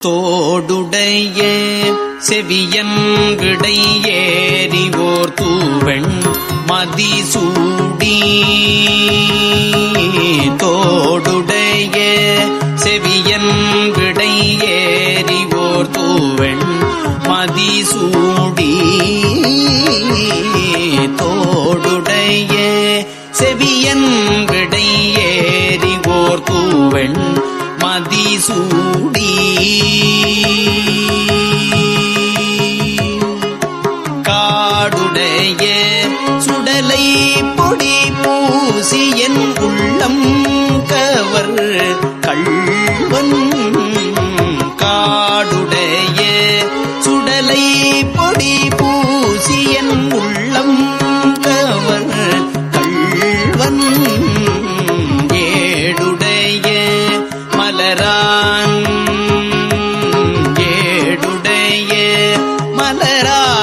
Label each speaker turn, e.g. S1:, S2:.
S1: தோடுடைய செவியன் விடையேறிவோர் தூவெண் மதிசூடி தோடுடைய செவியன் விடையேறிவோர் தூவெண் மதிசூடி தோடுடைய செவியன் விடையேறிவோர் தூவெண் மதிசூடி காடுடைய சுடலை பொடி பூசியன் உள்ளம் கவர் கள்வன் காடுடைய சுடலை பொடி பூசியன் உள்ளம் கவர் கள்வன் ஏடுடைய மலரான் ஏடுடைய மலரான்